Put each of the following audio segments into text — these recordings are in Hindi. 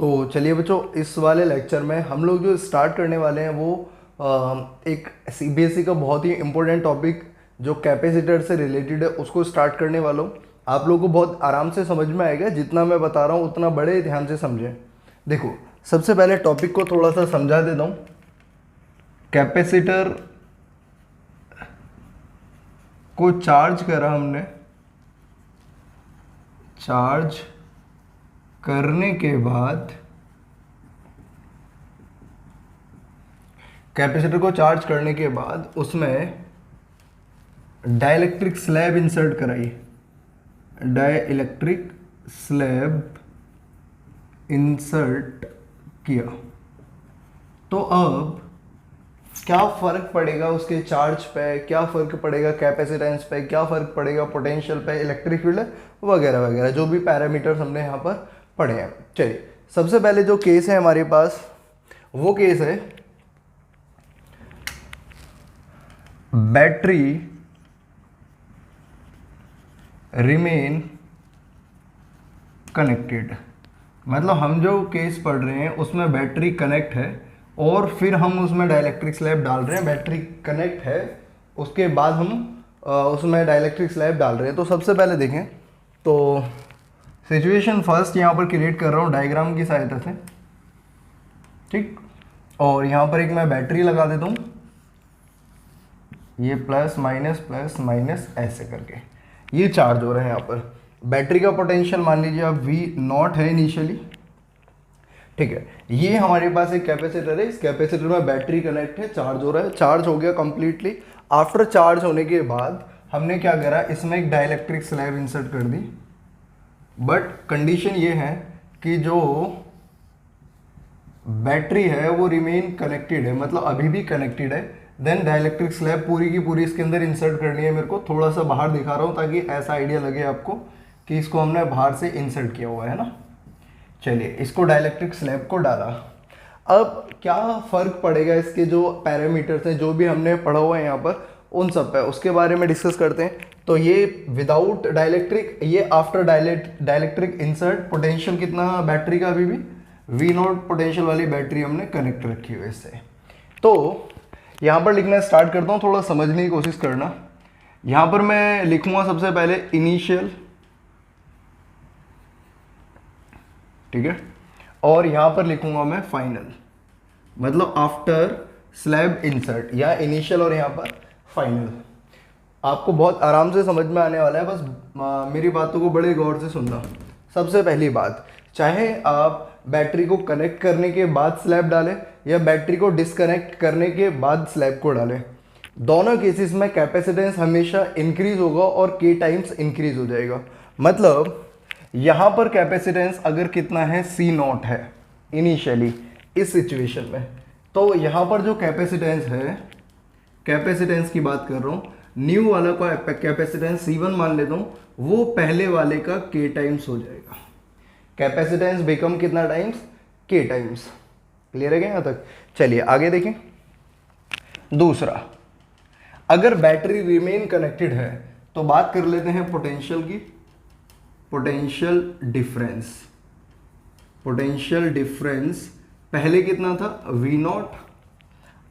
तो चलिए बच्चों, इस वाले लेक्चर में हम लोग जो स्टार्ट करने वाले हैं वो एक सीबीएसई का बहुत ही इम्पोर्टेंट टॉपिक जो कैपेसिटर से रिलेटेड है उसको स्टार्ट करने वाला हूँ। आप लोगों को बहुत आराम से समझ में आएगा, जितना मैं बता रहा हूँ उतना बड़े ध्यान से समझें। देखो, सबसे पहले टॉपिक को थोड़ा सा समझा देता हूँ। कैपेसिटर को चार्ज करा हमने, चार्ज करने के बाद कैपेसिटर को चार्ज करने के बाद उसमें डाइलेक्ट्रिक स्लैब इंसर्ट कराई, डाइलेक्ट्रिक स्लैब इंसर्ट किया। तो अब क्या फ़र्क पड़ेगा उसके चार्ज पे, क्या फ़र्क पड़ेगा कैपेसिटेंस पे, क्या फ़र्क पड़ेगा पोटेंशियल पे, इलेक्ट्रिक फील्ड वगैरह वगैरह, जो भी पैरामीटर्स हमने यहाँ पर पढ़े हैं। चलिए, सबसे पहले जो केस है हमारे पास वो केस है बैटरी रिमेन कनेक्टेड। मतलब हम जो केस पढ़ रहे हैं उसमें बैटरी कनेक्ट है और फिर हम उसमें डाइलेक्ट्रिक स्लैब डाल रहे हैं। बैटरी कनेक्ट है, उसके बाद हम उसमें डाइलेक्ट्रिक स्लैब डाल रहे हैं। तो सबसे पहले देखें, तो सिचुएशन फर्स्ट यहाँ पर क्रिएट कर रहा हूँ डायग्राम की सहायता से, ठीक। और यहाँ पर एक मैं बैटरी लगा देता हूँ, ये प्लस माइनस ऐसे करके ये चार्ज हो रहा है। यहाँ पर बैटरी का पोटेंशियल मान लीजिए आप V0 है इनिशियली, ठीक है। ये हमारे पास एक कैपेसिटर है, इस कैपेसिटर में बैटरी कनेक्ट है, चार्ज हो रहा है, चार्ज हो गया कंप्लीटली। आफ्टर चार्ज होने के बाद हमने क्या करा, इसमें एक डाइलेक्ट्रिक स्लैब इंसर्ट कर दी। बट कंडीशन ये है कि जो बैटरी है वो रिमेन कनेक्टेड है, मतलब अभी भी कनेक्टेड है। देन डाइलेक्ट्रिक स्लैब पूरी की पूरी इसके अंदर इंसर्ट करनी है। मेरे को थोड़ा सा बाहर दिखा रहा हूँ ताकि ऐसा आइडिया लगे आपको कि इसको हमने बाहर से इंसर्ट किया हुआ है ना। चलिए, इसको डाइलेक्ट्रिक स्लैब को डाला। अब क्या फ़र्क पड़ेगा इसके जो पैरामीटर्स हैं, जो भी हमने पढ़ा हुआ है यहाँ पर, उन सब पे उसके बारे में डिस्कस करते हैं। तो ये विदाउट डाइलेक्ट्रिक, ये आफ्टर डाइलेक्ट्रिक इंसर्ट, पोटेंशियल कितना बैटरी का अभी भी V0 पोटेंशियल वाली बैटरी हमने कनेक्ट रखी हुई इससे। तो यहाँ पर लिखना स्टार्ट करता हूँ, थोड़ा समझने की कोशिश करना। यहाँ पर मैं लिखूँगा सबसे पहले इनिशियल, ठीक है, और यहाँ पर लिखूँगा मैं फाइनल, मतलब आफ्टर स्लैब इंसर्ट, या इनिशियल और यहाँ पर फाइनल। आपको बहुत आराम से समझ में आने वाला है, बस मेरी बातों को बड़े गौर से सुनना। सबसे पहली बात, चाहे आप बैटरी को कनेक्ट करने के बाद स्लैब डालें या बैटरी को डिस्कनेक्ट करने के बाद स्लैब को डालें, दोनों केसेस में कैपेसिटेंस हमेशा इंक्रीज होगा और के टाइम्स इंक्रीज हो जाएगा। मतलब यहाँ पर कैपेसिटेंस अगर कितना है, C0 है इनिशियली इस सिचुएशन में, तो यहाँ पर जो कैपेसिटेंस है, कैपेसिटेंस की बात कर रहा हूँ, न्यू वाला का कैपेसिटेंस C1 मान लेता हूँ, वो पहले वाले का K टाइम्स हो जाएगा। कैपेसिटेंस बिकम कितना टाइम्स, K टाइम्स। क्लियर है क्या यहाँ तक? चलिए आगे देखें। दूसरा, अगर बैटरी रिमेन कनेक्टेड है तो बात कर लेते हैं पोटेंशियल की। पोटेंशियल डिफरेंस, पोटेंशियल डिफरेंस पहले कितना था, V0।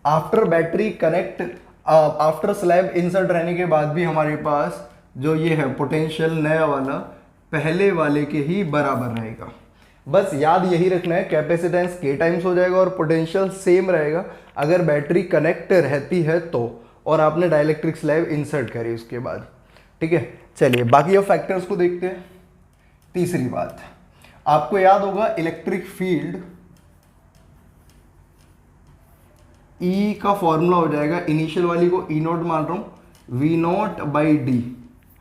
After battery connect, after slab insert रहने के बाद भी हमारे पास जो ये है पोटेंशियल नया वाला पहले वाले के ही बराबर रहेगा। बस याद यही रखना है, कैपेसिटेंस K टाइम्स हो जाएगा और पोटेंशियल सेम रहेगा अगर बैटरी कनेक्ट रहती है तो, और आपने डाइलेक्ट्रिक स्लैब इंसर्ट करी उसके बाद, ठीक है। चलिए बाकी अब फैक्टर्स को देखते हैं। तीसरी बात, आपको याद होगा इलेक्ट्रिक फील्ड E का फॉर्मूला हो जाएगा, इनिशियल वाली को E0 मान रहा हूं, V0/d,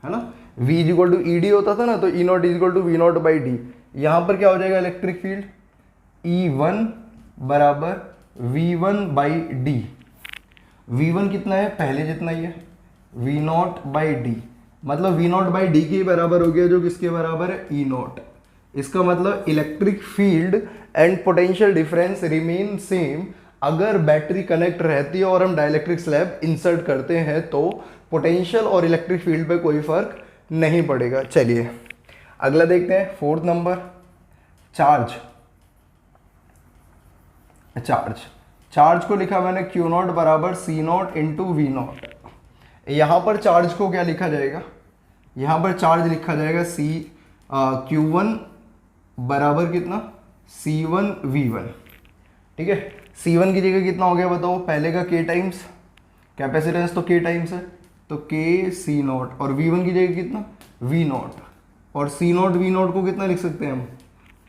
है ना। V इक्वल टू ED होता था ना, तो E0 इक्वल टू V0/d। यहां पर क्या हो जाएगा इलेक्ट्रिक फील्ड, E1 बराबर V1/d। V1 कितना है, पहले जितना ही है, V0/d, मतलब V0/d के बराबर हो गया, जो किसके बराबर है, E0। इसका मतलब electric field and potential difference remain same अगर बैटरी कनेक्ट रहती है और हम डाइलेक्ट्रिक स्लैब इंसर्ट करते हैं, तो पोटेंशियल और इलेक्ट्रिक फील्ड पे कोई फर्क नहीं पड़ेगा। चलिए अगला देखते हैं, फोर्थ नंबर, चार्ज। चार्ज को लिखा मैंने क्यू नॉट बराबर सी नॉट इंटू वी नॉट। यहाँ पर चार्ज को क्या लिखा जाएगा, यहाँ पर चार्ज लिखा जाएगा क्यू वन बराबर कितना सी वन वी वन। ठीक है, सी वन की जगह कितना हो गया बताओ, पहले का के टाइम्स कैपेसिटेंस तो के टाइम्स है तो के सी नॉट, और वी वन की जगह कितना वी नॉट, और सी नॉट वी नॉट को कितना लिख सकते हैं हम,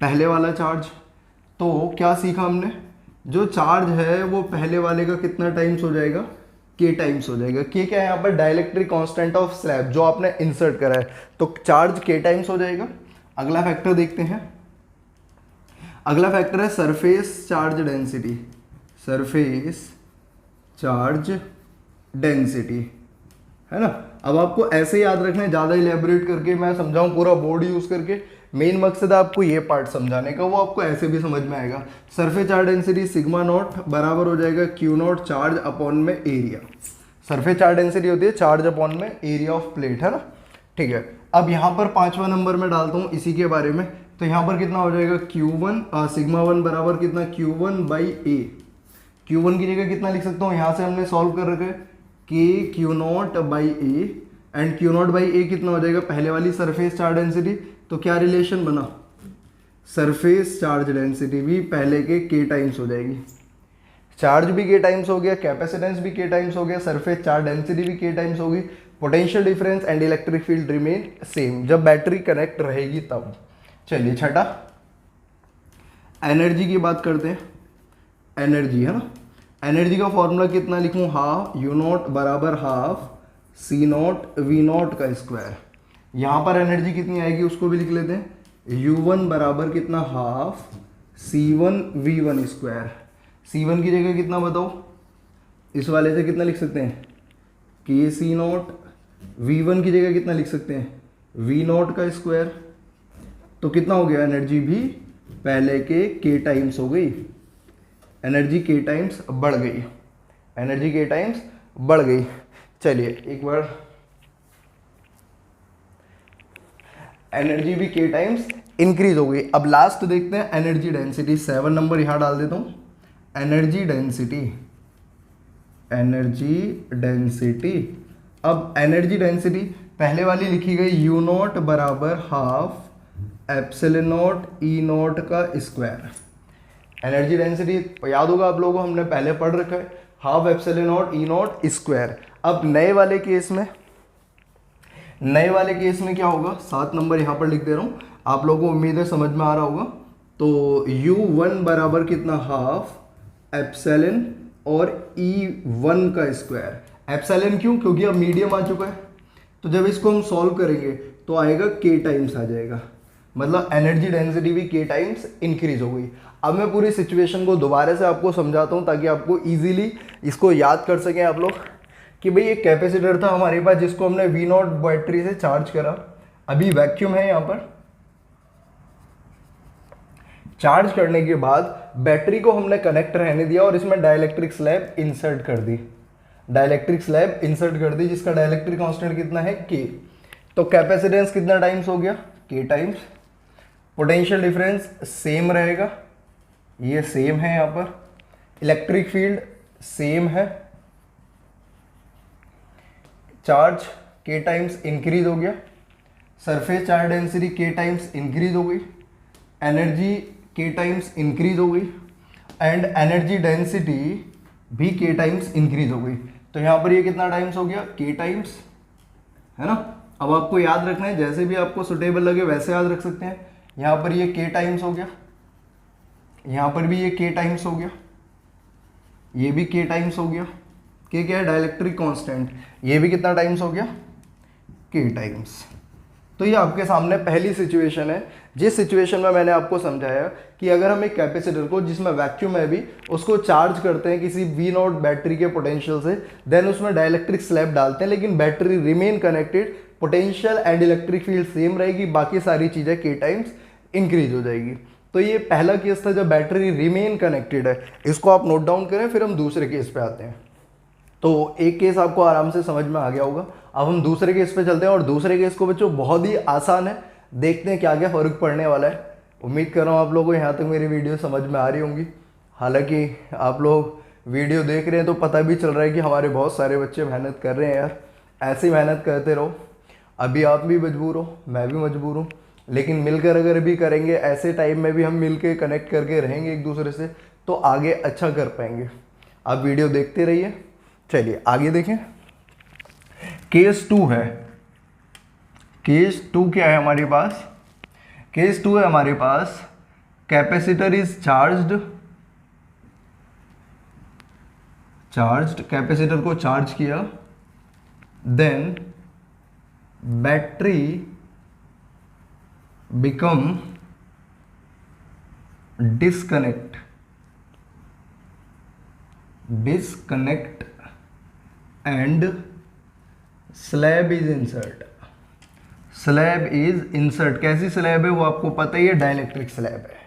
पहले वाला चार्ज। तो क्या सीखा हमने, जो चार्ज है वो पहले वाले का कितना टाइम्स हो जाएगा, के टाइम्स हो जाएगा। के क्या है यहाँ पर, डाइलेक्ट्रिक कांस्टेंट ऑफ स्लैब जो आपने इंसर्ट करा है, तो चार्ज के टाइम्स हो जाएगा। अगला फैक्टर देखते हैं, अगला फैक्टर है surface charge density, surface charge density, है ना। अब आपको ऐसे याद रखना है, ज़्यादा इलेबोरेट करके मैं समझाऊं पूरा बोर्ड यूज़ करके, मेन मकसद है आपको ये पार्ट समझाने का, वो आपको ऐसे भी समझ में आएगा। Surface charge density sigma not बराबर हो जाएगा क्यू नॉट चार्ज अपॉन में एरिया। सरफेस चार्ज डेंसिटी होती है चार्ज अपॉन में एरिया ऑफ प्लेट, है ना। ठीक है, अब यहाँ पर 5वां नंबर में डालता हूँ इसी के बारे में, तो यहाँ पर कितना हो जाएगा Q1 सिग्मा वन बराबर कितना Q1 बाई ए। Q1 की जगह कितना लिख सकता हूँ, यहाँ से हमने सॉल्व कर रखा है कि Q naught by A, and Q naught by A कितना हो जाएगा, पहले वाली सरफेस चार्ज डेंसिटी, तो क्या रिलेशन बना, सरफेस चार्ज डेंसिटी भी पहले के के टाइम्स हो जाएगी। चार्ज भी के टाइम्स हो गया, कैपेसिटेंस भी के टाइम्स हो गया, सरफेस चार्ज डेंसिटी भी के टाइम्स होगी, potential difference and electric field remain same जब बैटरी कनेक्ट रहेगी तब। चलिए छठा, एनर्जी की बात करते हैं। एनर्जी, है ना, एनर्जी का फॉर्मूला कितना लिखूं, हाफ यू नॉट बराबर half C naught V naught का स्क्वायर। यहाँ पर एनर्जी कितनी आएगी उसको भी लिख लेते हैं, यू वन बराबर कितना half C one V one square. C one की जगह कितना बताओ, इस वाले से कितना लिख सकते हैं, के सी नॉट, वी वन की जगह कितना लिख सकते हैं, वी नॉट का स्क्वायर। तो कितना हो गया, एनर्जी भी पहले के टाइम्स हो गई, एनर्जी के टाइम्स बढ़ गई, एनर्जी के टाइम्स बढ़ गई। चलिए एक बार, एनर्जी भी के टाइम्स इंक्रीज हो गई। अब लास्ट देखते हैं एनर्जी डेंसिटी, 7 नंबर यहाँ डाल देता हूँ। एनर्जी डेंसिटी, एनर्जी डेंसिटी, अब एनर्जी डेंसिटी पहले वाली लिखी गई यू नॉट बराबर half epsilon not E not का स्क्वायर। एनर्जी डेंसिटी याद होगा आप लोगों को, हमने पहले पढ़ रखा है, half epsilon not E not square. अब नए वाले केस में, नए वाले केस में क्या होगा, 7 नंबर यहाँ पर लिख दे रहा हूँ, आप लोगों को उम्मीद है समझ में आ रहा होगा। तो U1 बराबर कितना, हाफ एप्सिलॉन और E1 का स्क्वायर। एप्सिलॉन क्यों, क्योंकि अब मीडियम आ चुका है, तो जब इसको हम सॉल्व करेंगे तो आएगा के टाइम्स आ जाएगा, मतलब एनर्जी डेंसिटी भी के टाइम्स इंक्रीज हो गई। अब मैं पूरी सिचुएशन को दोबारा से आपको समझाता हूँ ताकि आपको इजीली इसको याद कर सकें आप लोग, कि भाई एक कैपेसिटर था हमारे पास जिसको हमने वी नॉट बैटरी से चार्ज करा, अभी वैक्यूम है यहाँ पर, चार्ज करने के बाद बैटरी को हमने कनेक्ट रहने दिया और इसमें डाइलेक्ट्रिक स्लैब इंसर्ट कर दी, डाइलेक्ट्रिक स्लैब इंसर्ट कर दी जिसका डाइलेक्ट्रिक कांस्टेंट कितना है के। तो कैपेसिटेंस कितना टाइम्स हो गया, के टाइम्स। पोटेंशियल डिफरेंस सेम रहेगा, ये सेम है यहाँ पर, इलेक्ट्रिक फील्ड सेम है, चार्ज के टाइम्स इंक्रीज हो गया, सरफेस चार्ज डेंसिटी के टाइम्स इंक्रीज हो गई, एनर्जी के टाइम्स इंक्रीज हो गई, एंड एनर्जी डेंसिटी भी के टाइम्स इंक्रीज हो गई। तो यहाँ पर ये कितना टाइम्स हो गया, के टाइम्स, है ना। अब आपको याद रखना है, जैसे भी आपको सुटेबल लगे वैसे याद रख सकते हैं। यहाँ पर ये के टाइम्स हो गया, यहाँ पर भी ये के टाइम्स हो गया, ये भी के टाइम्स हो गया, के क्या है, डाइलेक्ट्रिक कांस्टेंट, ये भी कितना टाइम्स हो गया, के टाइम्स। तो ये आपके सामने पहली सिचुएशन है, जिस सिचुएशन में मैंने आपको समझाया कि अगर हम एक कैपेसिटर को जिसमें वैक्यूम है भी उसको चार्ज करते हैं किसी वी नॉट बैटरी के पोटेंशियल से, देन उसमें डाइलेक्ट्रिक स्लैब डालते हैं, लेकिन battery remain connected, potential and electric field same रहेगी, बाकी सारी चीज़ें के टाइम्स इंक्रीज हो जाएगी। तो ये पहला केस था जब बैटरी रिमेन कनेक्टेड है, इसको आप नोट डाउन करें, फिर हम दूसरे केस पे आते हैं। तो एक केस आपको आराम से समझ में आ गया होगा, अब हम दूसरे केस पे चलते हैं, और दूसरे केस को बच्चों बहुत ही आसान है, देखते हैं क्या क्या फर्क पड़ने वाला है। उम्मीद कर रहा हूँ आप लोगों को यहाँ तक मेरी वीडियो समझ में आ रही होंगी। हालांकि आप लोग वीडियो देख रहे हैं तो पता भी चल रहा है कि हमारे बहुत सारे बच्चे मेहनत कर रहे हैं यार। ऐसे ही मेहनत करते रहो। अभी आप भी मजबूर हो, मैं भी मजबूर हूँ, लेकिन मिलकर अगर भी करेंगे, ऐसे टाइम में भी हम मिलके कनेक्ट करके रहेंगे एक दूसरे से, तो आगे अच्छा कर पाएंगे। आप वीडियो देखते रहिए। चलिए आगे देखें। केस 2 है। केस 2 क्या है हमारे पास? केस 2 है हमारे पास, कैपेसिटर इज चार्ज्ड। कैपेसिटर को चार्ज किया, then battery become disconnect and slab is insert. कैसी स्लैब है वो आपको पता ही है, डाइलेक्ट्रिक स्लैब है।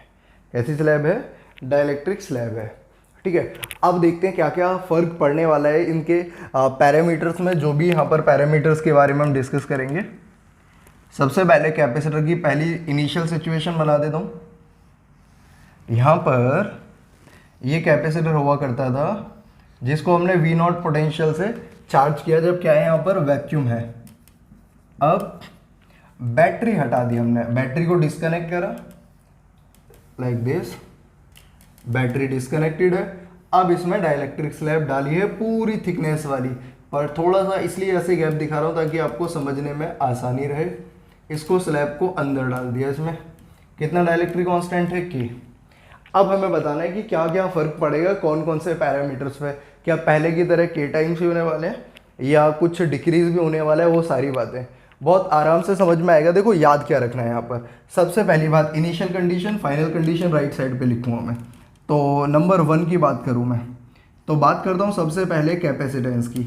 कैसी स्लैब है? डाइलेक्ट्रिक स्लैब है। ठीक है, अब देखते हैं क्या क्या फ़र्क पड़ने वाला है इनके पैरामीटर्स में, जो भी यहाँ पर पैरामीटर्स के बारे में हम डिस्कस करेंगे। सबसे पहले कैपेसिटर की पहली इनिशियल सिचुएशन बना देता हूँ। यहाँ पर ये कैपेसिटर हुआ करता था जिसको हमने V0 पोटेंशियल से चार्ज किया, जब क्या है यहाँ पर वैक्यूम है। अब बैटरी हटा दी हमने, बैटरी को डिस्कनेक्ट करा लाइक दिस, बैटरी डिस्कनेक्टेड है। अब इसमें डाइलेक्ट्रिक स्लैब डाली है पूरी थिकनेस वाली, पर थोड़ा सा इसलिए ऐसे गैप दिखा रहा हूँ ताकि आपको समझने में आसानी रहे। इसको स्लैब को अंदर डाल दिया। इसमें कितना डाइलेक्ट्रिक कांस्टेंट है? K। अब हमें बताना है कि क्या क्या फ़र्क पड़ेगा कौन कौन से पैरामीटर्स पे। क्या पहले की तरह K टाइम्स ही होने वाले हैं या कुछ डिक्रीज भी होने वाला है? वो सारी बातें बहुत आराम से समझ में आएगा। देखो याद क्या रखना है यहाँ पर। सबसे पहली बात, initial condition final condition right side पे लिखूँगा मैं। तो नंबर 1 की बात करूँ मैं, तो बात करता हूँ सबसे पहले कैपेसिटेंस की।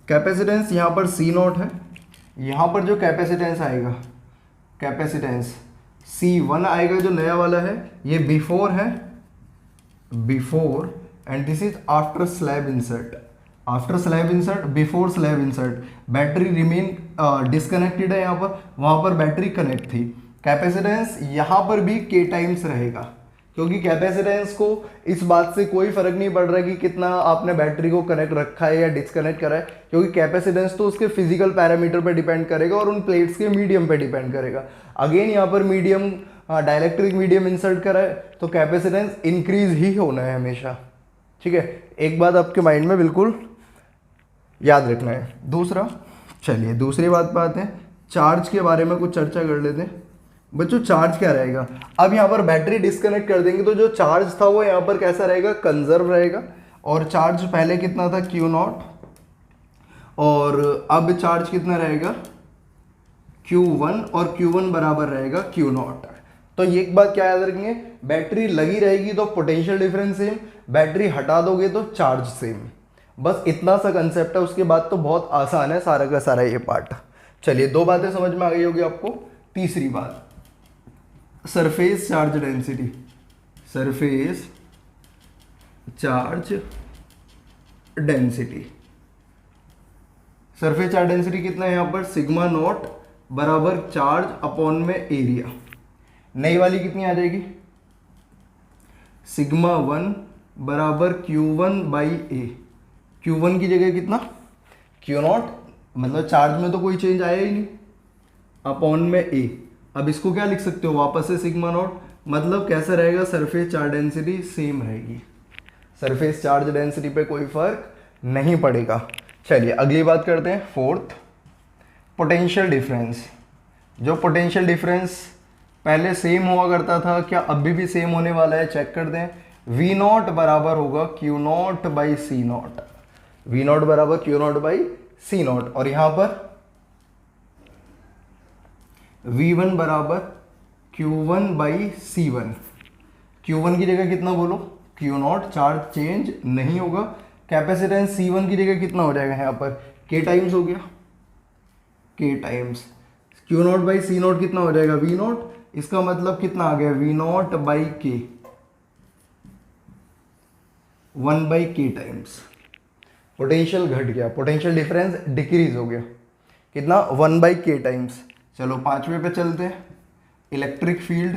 कैपेसिटेंस यहाँ पर C0 है। यहाँ पर जो कैपेसिटेंस आएगा, कैपेसिटेंस C1 आएगा जो नया वाला है, ये बिफोर है, before, and this is after slab insert. After slab insert, before slab insert. Battery remain disconnected है यहाँ पर, वहाँ पर बैटरी कनेक्ट थी। कैपेसिटेंस यहाँ पर भी K टाइम्स रहेगा, क्योंकि कैपेसिटेंस को इस बात से कोई फर्क नहीं पड़ रहा कि कितना आपने बैटरी को कनेक्ट रखा है या डिस्कनेक्ट करा है, क्योंकि कैपेसिटेंस तो उसके फिजिकल पैरामीटर पर डिपेंड करेगा और उन प्लेट्स के मीडियम पे डिपेंड करेगा। अगेन यहाँ पर मीडियम, डाइलेक्ट्रिक मीडियम इंसर्ट करा है तो कैपेसिटेंस इंक्रीज ही होना है हमेशा। ठीक है, एक बात आपके माइंड में बिल्कुल याद रखना है। दूसरा, चलिए दूसरी बात है, चार्ज के बारे में कुछ चर्चा कर लेते हैं। बच्चों चार्ज क्या रहेगा? अब यहाँ पर बैटरी डिस्कनेक्ट कर देंगे तो जो चार्ज था वो यहाँ पर कैसा रहेगा? कंजर्व रहेगा। और चार्ज पहले कितना था? Q0, और अब चार्ज कितना रहेगा? Q1, और Q1 बराबर रहेगा Q0। तो ये एक बात क्या याद रखेंगे, बैटरी लगी रहेगी तो पोटेंशियल डिफरेंस सेम, बैटरी हटा दोगे तो चार्ज सेम। बस इतना सा कंसेप्ट है, उसके बाद तो बहुत आसान है सारा का सारा ये पार्ट। चलिए 2 बातें समझ में आ गई होगी आपको। तीसरी बात, surface charge density. Surface charge density, surface charge density कितना है यहाँ पर? सिग्मा नॉट बराबर चार्ज अपॉन में एरिया। नई वाली कितनी आ जाएगी? सिग्मा 1 बराबर Q1 बाई ए। Q1 की जगह कितना? Q0, मतलब चार्ज में तो कोई चेंज आया ही नहीं, अपॉन में ए। अब इसको क्या लिख सकते हो वापस से? सिग्मा नॉट, मतलब कैसा रहेगा? सरफेस चार्ज डेंसिटी सेम रहेगी, सरफेस चार्ज डेंसिटी पे कोई फर्क नहीं पड़ेगा। चलिए अगली बात करते हैं, फोर्थ, पोटेंशियल डिफरेंस। जो पोटेंशियल डिफरेंस पहले सेम हुआ करता था, क्या अभी भी सेम होने वाला है? चेक कर दें। V0 बराबर होगा Q0 बाई C0। V0 बराबर Q0 बाई C0, और यहां पर V1 बराबर Q1 बाई C1। Q1 की जगह कितना बोलो? Q0, चार्ज चेंज नहीं होगा। कैपेसिटेंस C1 की जगह कितना हो जाएगा यहाँ पर? K टाइम्स हो गया, K times. Q0 by C0 कितना हो जाएगा? V0। इसका मतलब कितना आ गया? V0 by K, 1 by K times. Potential घट गया, पोटेंशियल डिफरेंस डिक्रीज हो गया। कितना? 1 बाई K टाइम्स। चलो 5वें पे चलते हैं, electric field.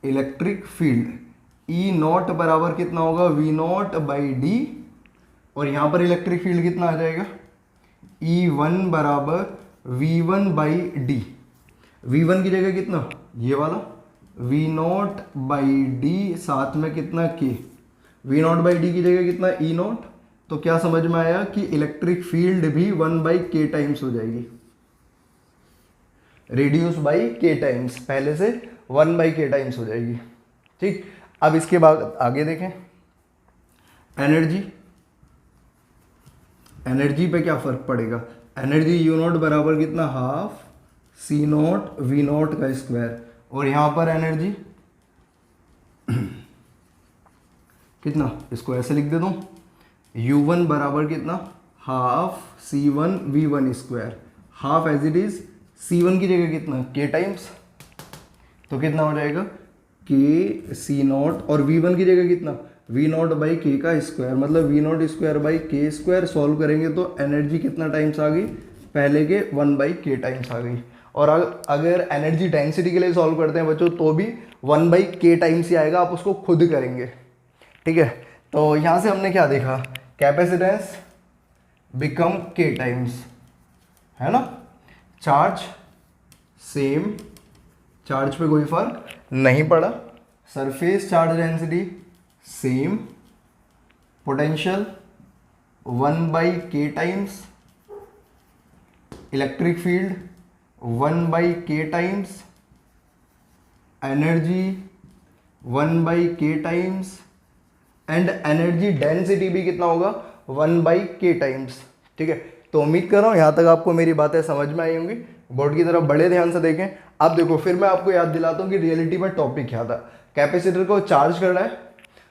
Electric field E not बराबर कितना होगा, वी नॉट बाई डी, और यहां पर इलेक्ट्रिक फील्ड कितना आ जाएगा, ई वन बराबर V one by D. V one की जगह कितना, ये वाला वी नॉट बाई डी, साथ में कितना के, वी नॉट बाई डी की जगह कितना ई नॉट। तो क्या समझ में आया कि इलेक्ट्रिक फील्ड भी 1/k टाइम्स हो जाएगी, रेडियस बाई के टाइम्स, पहले से 1/k टाइम्स हो जाएगी। ठीक, अब इसके बाद आगे देखें, एनर्जी। एनर्जी पे क्या फर्क पड़ेगा, एनर्जी यू नॉट बराबर कितना, half C naught V naught का स्क्वायर, और यहां पर एनर्जी कितना, इसको ऐसे लिख दे दूं, u1 बराबर कितना, half c1 v1 square, half as it is c1 की जगह कितना, k टाइम्स, तो कितना हो जाएगा k c नॉट, और v1 की जगह कितना, v नॉट बाई के का स्क्वायर, मतलब v नॉट स्क्वायर बाई के स्क्वायर। सॉल्व करेंगे तो एनर्जी कितना टाइम्स आ गई, पहले के 1/k टाइम्स आ गई। और अगर एनर्जी डेंसिटी के लिए सॉल्व करते हैं बच्चों तो भी 1/k टाइम्स ही आएगा, आप उसको खुद करेंगे। ठीक है, तो यहाँ से हमने क्या देखा, कैपेसिटेंस बिकम k टाइम्स, है ना, चार्ज सेम, चार्ज पे कोई फर्क नहीं पड़ा, surface charge density same, potential 1/k times, electric field 1/k times, energy 1/k times, and energy density भी कितना होगा, 1/k टाइम्स। ठीक है, तो उम्मीद कर रहा हूँ यहाँ तक आपको मेरी बातें समझ में आई होंगी। बोर्ड की तरफ बड़े ध्यान से देखें। अब देखो, फिर मैं आपको याद दिलाता हूँ कि रियलिटी में टॉपिक क्या था। कैपेसिटर को चार्ज करना है,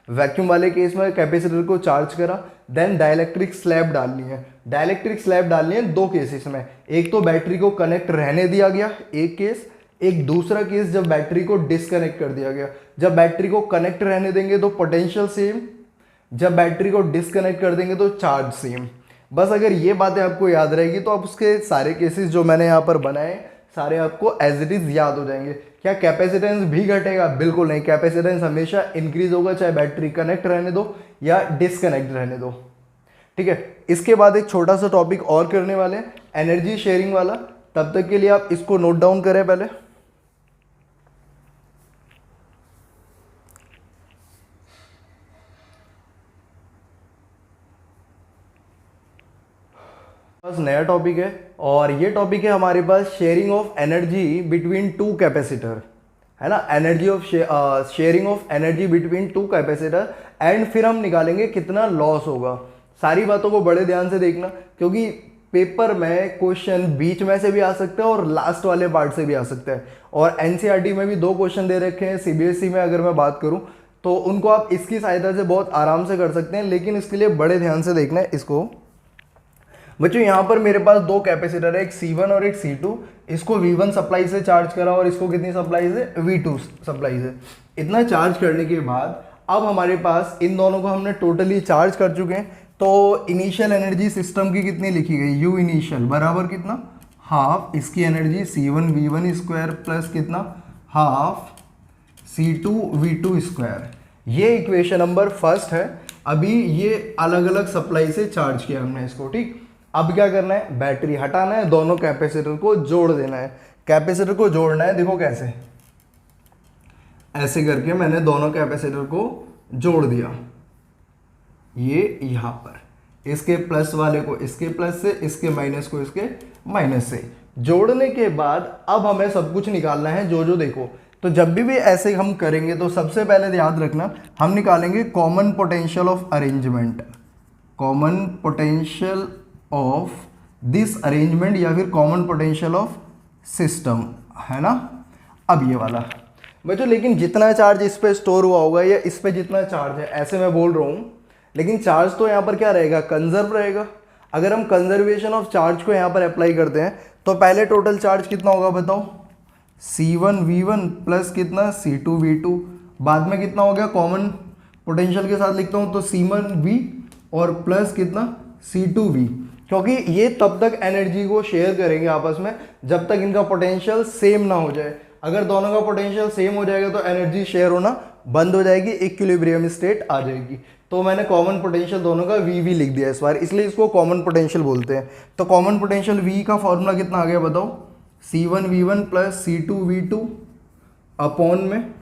वैक्यूम वाले केस में कैपेसिटर को चार्ज करा, देन डाइलेक्ट्रिक स्लैब डालनी है। डाइलेक्ट्रिक स्लैब डालनी है दो केसेस में, एक तो बैटरी को कनेक्ट रहने दिया गया एक केस, एक दूसरा केस जब बैटरी को डिस्कनेक्ट कर दिया गया। जब बैटरी को कनेक्ट रहने देंगे तो पोटेंशियल सेम, जब बैटरी को डिस्कनेक्ट कर देंगे तो चार्ज सेम। बस अगर ये बातें आपको याद रहेगी तो आप उसके सारे केसेस जो मैंने यहाँ पर बनाए सारे आपको एज इट इज याद हो जाएंगे। क्या कैपेसिटेंस भी घटेगा? बिल्कुल नहीं, कैपेसिटेंस हमेशा इंक्रीज होगा, चाहे बैटरी कनेक्ट रहने दो या डिस्कनेक्ट रहने दो। ठीक है, इसके बाद एक छोटा सा टॉपिक और करने वाले हैं, एनर्जी शेयरिंग वाला। तब तक के लिए आप इसको नोट डाउन करें पहले। बस नया टॉपिक है और ये टॉपिक है हमारे पास sharing of energy between two capacitor, है ना, energy of sharing of energy between two capacitor. And फिर हम निकालेंगे कितना लॉस होगा। सारी बातों को बड़े ध्यान से देखना, क्योंकि पेपर में क्वेश्चन बीच में से भी आ सकता है और लास्ट वाले पार्ट से भी आ सकता है। और एनसीईआरटी में भी 2 क्वेश्चन दे रखे हैं। सीबीएसई में अगर मैं बात करूं तो उनको आप इसकी सहायता से बहुत आराम से कर सकते हैं, लेकिन इसके लिए बड़े ध्यान से देखना है इसको। बच्चों यहाँ पर मेरे पास 2 कैपेसिटर है, एक C1 और एक C2। इसको V1 सप्लाई से चार्ज करा और इसको कितनी सप्लाई से, V2 सप्लाई से। इतना चार्ज करने के बाद अब हमारे पास इन दोनों को हमने टोटली चार्ज कर चुके हैं। तो इनिशियल एनर्जी सिस्टम की कितनी लिखी गई, U इनिशियल बराबर कितना, हाफ इसकी energy C1 V1 square plus कितना, हाफ C2 V2 स्क्वायर। ये इक्वेशन नंबर फर्स्ट है। अभी ये अलग अलग सप्लाई से चार्ज किया हमने इसको। ठीक, अब क्या करना है, बैटरी हटाना है, दोनों कैपेसिटर को जोड़ देना है। कैपेसिटर को जोड़ना है, देखो कैसे, ऐसे करके मैंने दोनों कैपेसिटर को जोड़ दिया। ये यहां पर इसके प्लस वाले को इसके प्लस से, इसके माइनस को इसके माइनस से। जोड़ने के बाद अब हमें सब कुछ निकालना है जो देखो। तो जब भी ऐसे हम करेंगे तो सबसे पहले याद रखना, हम निकालेंगे common potential of arrangement, common potential of this arrangement या फिर कॉमन पोटेंशियल ऑफ सिस्टम, है ना। अब ये वाला बच्चों, लेकिन जितना चार्ज इस पे स्टोर हुआ होगा या इस पे जितना चार्ज है, ऐसे मैं बोल रहा हूँ, लेकिन चार्ज तो यहाँ पर क्या रहेगा, कंजर्व रहेगा। अगर हम कंजर्वेशन ऑफ चार्ज को यहाँ पर अप्लाई करते हैं तो पहले टोटल चार्ज कितना होगा बताओ, C1 V1 प्लस कितना C2 V2। बाद में कितना हो गया, कॉमन पोटेंशियल के साथ लिखता हूँ तो C1 V और प्लस कितना C2 V, क्योंकि ये तब तक एनर्जी को शेयर करेंगे आपस में जब तक इनका पोटेंशियल सेम ना हो जाए। अगर दोनों का पोटेंशियल सेम हो जाएगा तो एनर्जी शेयर होना बंद हो जाएगी, इक्विलिब्रियम स्टेट आ जाएगी। तो मैंने कॉमन पोटेंशियल दोनों का वी वी लिख दिया इस बार, इसलिए इसको कॉमन पोटेंशियल बोलते हैं। तो कॉमन पोटेंशियल वी का फॉर्मूला कितना आ गया बताओ, C1V1 प्लस C2V2 अपॉन में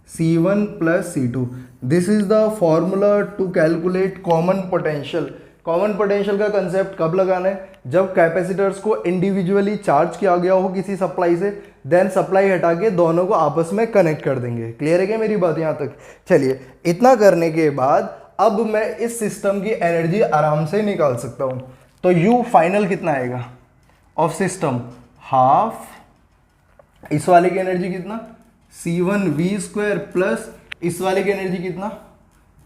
C1 plus C2। This is the formula to calculate common potential. Common potential का कंसेप्ट कब लगाना है, जब कैपेसिटर्स को इंडिविजुअली चार्ज किया गया हो किसी सप्लाई से, देन सप्लाई हटा के दोनों को आपस में कनेक्ट कर देंगे। क्लियर है क्या मेरी बात यहाँ तक? चलिए, इतना करने के बाद अब मैं इस सिस्टम की एनर्जी आराम से निकाल सकता हूँ। तो U फाइनल कितना आएगा ऑफ सिस्टम, हाफ इस वाले की एनर्जी कितना C1V² प्लस इस वाले की एनर्जी कितना,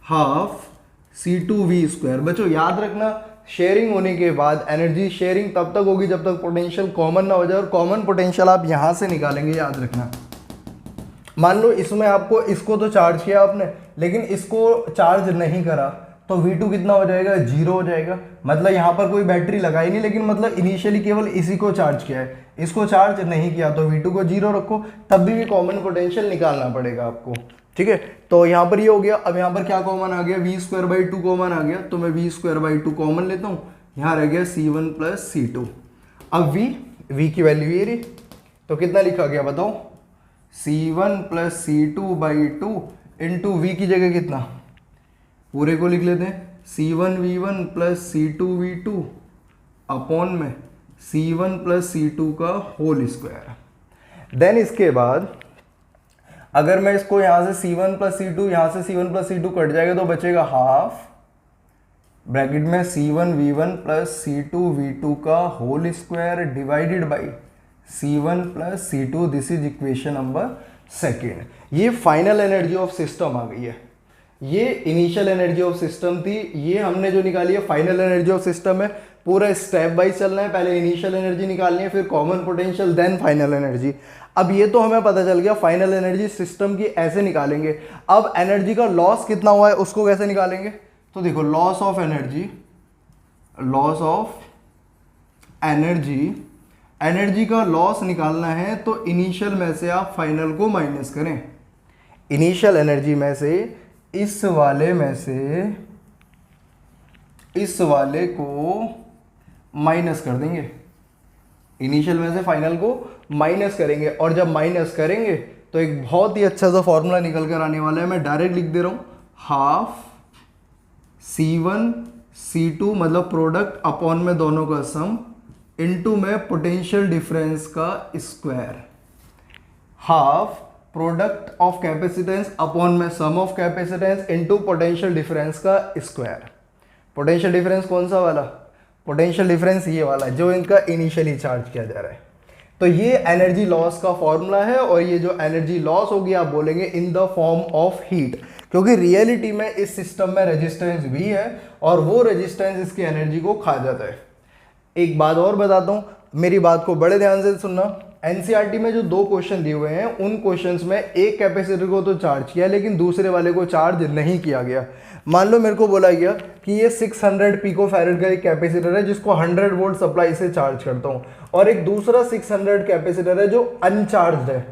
हाफ C2V²। बच्चों याद रखना, शेयरिंग होने के बाद एनर्जी शेयरिंग तब तक होगी जब तक पोटेंशियल कॉमन ना हो जाए, और कॉमन पोटेंशियल आप यहां से निकालेंगे, याद रखना। मान लो इसमें आपको इसको तो चार्ज किया आपने, लेकिन इसको चार्ज नहीं करा, तो V2 कितना हो जाएगा, 0 हो जाएगा। मतलब यहाँ पर कोई बैटरी लगाई नहीं, लेकिन मतलब इनिशियली केवल इसी को चार्ज किया है, इसको चार्ज नहीं किया, तो V2 को 0 रखो, तब भी कॉमन पोटेंशियल निकालना पड़ेगा आपको। ठीक है, तो यहाँ पर ये हो गया। अब यहाँ पर क्या कॉमन आ गया, V²/2 कॉमन आ गया, तो मैं V²/2 कॉमन लेता हूँ, यहाँ रह गया C1 प्लस C2। अब V की वैल्यू ये रही, तो कितना लिखा गया बताओ, C1 plus C2/2 into V की जगह कितना, पूरे को लिख लेते हैं, C1V1 प्लस C2V2 अपॉन में C1 प्लस C2 का होल स्क्वायर। देन इसके बाद अगर मैं इसको यहाँ से C1 प्लस C2, यहाँ से C1 प्लस C2 कट जाएगा, तो बचेगा हाफ ब्रैकेट में C1V1 प्लस C2V2 का whole square divided by C1 plus C2। This is equation number 2। ये फाइनल एनर्जी ऑफ सिस्टम आ गई है। ये इनिशियल एनर्जी ऑफ सिस्टम थी, ये हमने जो निकाली है फाइनल एनर्जी ऑफ सिस्टम है। पूरा स्टेप वाइज चलना है, पहले इनिशियल एनर्जी निकालनी है, फिर common potential, then final energy. अब ये तो हमें पता चल गया फाइनल एनर्जी सिस्टम की ऐसे निकालेंगे। अब एनर्जी का लॉस कितना हुआ है उसको कैसे निकालेंगे, तो देखो loss of energy, loss of energy, energy का लॉस निकालना है तो इनिशियल में से आप फाइनल को माइनस करें। इनिशियल एनर्जी में से इस वाले में से इस वाले को माइनस कर देंगे, इनिशियल में से फाइनल को माइनस करेंगे, और जब माइनस करेंगे तो एक बहुत ही अच्छा सा फॉर्मूला निकल कर आने वाला है। मैं डायरेक्ट लिख दे रहा हूं, हाफ C1 C2 मतलब प्रोडक्ट अपॉन में दोनों का सम इनटू में पोटेंशियल डिफरेंस का square, half product of capacitance upon में sum of capacitance into potential difference का स्क्वायर। पोटेंशियल डिफरेंस कौन सा वाला, पोटेंशियल डिफरेंस ये वाला जो इनका इनिशियली चार्ज किया जा रहा है। तो ये एनर्जी लॉस का फॉर्मूला है, और ये जो एनर्जी लॉस होगी आप बोलेंगे in the form of heat, क्योंकि रियलिटी में इस सिस्टम में रेजिस्टेंस भी है और वो रेजिस्टेंस इसकी एनर्जी को खा जाता है। एक बात और बताता हूँ, मेरी बात को बड़े ध्यान से सुनना। एनसीईआरटी में जो 2 क्वेश्चन दिए हुए हैं, उन क्वेश्चंस में एक कैपेसिटर को तो चार्ज किया लेकिन दूसरे वाले को चार्ज नहीं किया गया। मान लो मेरे को बोला गया कि ये 600 पिकोफैरेड का एक कैपेसिटर है जिसको 100 वोल्ट सप्लाई से चार्ज करता हूँ, और एक दूसरा 600 कैपेसिटर है जो अनचार्ज्ड है,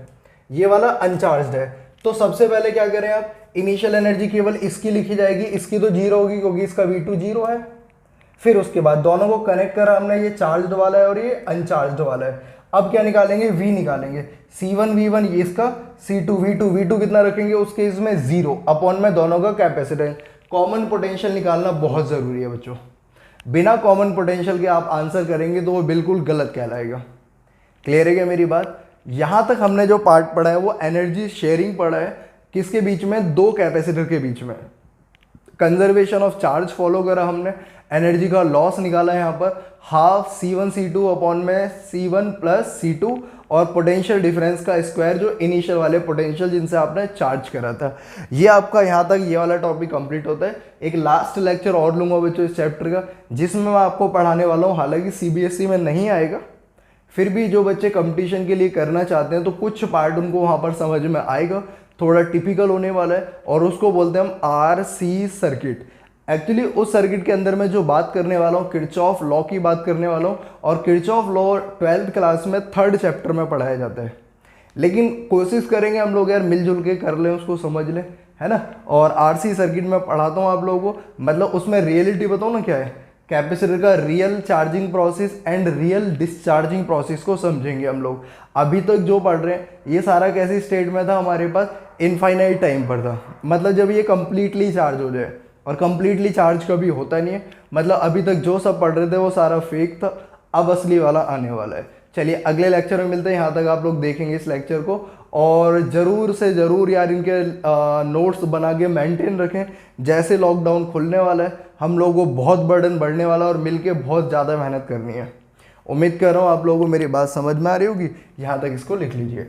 ये वाला अनचार्ज्ड है। तो सबसे पहले क्या करें आप, इनिशियल एनर्जी केवल इसकी लिखी जाएगी, इसकी तो 0 होगी क्योंकि इसका V2 0 है। फिर उसके बाद दोनों को कनेक्ट करा हमने, ये चार्ज्ड वाला है और ये अनचार्ज्ड वाला है। अब क्या निकालेंगे, V निकालेंगे, C1V1 ये इसका, C2V2 कितना रखेंगे उसके इसमें 0 अपॉन में दोनों का कैपेसिटेंस। कॉमन पोटेंशियल निकालना बहुत ज़रूरी है बच्चों, बिना कॉमन पोटेंशियल के आप आंसर करेंगे तो वो बिल्कुल गलत कहलाएगा। क्लियर है क्या मेरी बात? यहाँ तक हमने जो पार्ट पढ़ा है वो एनर्जी शेयरिंग पढ़ा है, किसके बीच में, 2 कैपेसिटर के बीच में। कंजर्वेशन ऑफ चार्ज फॉलो करा हमने, एनर्जी का लॉस निकाला यहाँ पर, हाफ C1 C2 अपॉन में C1 प्लस C2, और पोटेंशियल डिफरेंस का स्क्वायर जो इनिशियल वाले पोटेंशियल जिनसे आपने चार्ज करा था। ये आपका यहाँ तक ये वाला टॉपिक कंप्लीट होता है। एक लास्ट लेक्चर और लूँगा बच्चों इस चैप्टर का, जिसमें मैं आपको पढ़ाने वाला हूँ, हालांकि CBSE में नहीं आएगा, फिर भी जो बच्चे कंपटीशन के लिए करना चाहते हैं तो कुछ पार्ट उनको वहाँ पर समझ में आएगा, थोड़ा टिपिकल होने वाला है, और उसको बोलते हैं हम RC सर्किट। एक्चुअली उस सर्किट के अंदर मैं जो बात करने वाला हूँ, किरचॉफ लॉ की बात करने वाला हूँ, और किरचॉफ लॉ 12th क्लास में 3rd चैप्टर में पढ़ाया जाता है। लेकिन कोशिश करेंगे हम लोग यार मिलजुल के कर लें, उसको समझ लें, है ना। और आरसी सर्किट में पढ़ाता हूँ आप लोगों को, मतलब उसमें रियलिटी बताओ ना क्या है, कैपेसिटर का real charging process and real discharging process को समझेंगे हम लोग। अभी तक जो पढ़ रहे हैं ये सारा कैसी स्टेट में था हमारे पास, इनफाइनाइट टाइम पर था, मतलब जब ये कंप्लीटली चार्ज हो जाए, और कंप्लीटली चार्ज कभी होता नहीं है, मतलब अभी तक जो सब पढ़ रहे थे वो सारा फेक था, अब असली वाला आने वाला है। चलिए अगले लेक्चर में मिलते हैं, यहाँ तक आप लोग देखेंगे इस लेक्चर को, और ज़रूर से ज़रूर यार इनके नोट्स बना के मेंटेन रखें। जैसे लॉकडाउन खुलने वाला है हम लोगों को बहुत बर्डन बढ़ने वाला है और मिलके बहुत ज़्यादा मेहनत करनी है। उम्मीद कर रहा हूँ आप लोगों को मेरी बात समझ में आ रही होगी, यहाँ तक इसको लिख लीजिए।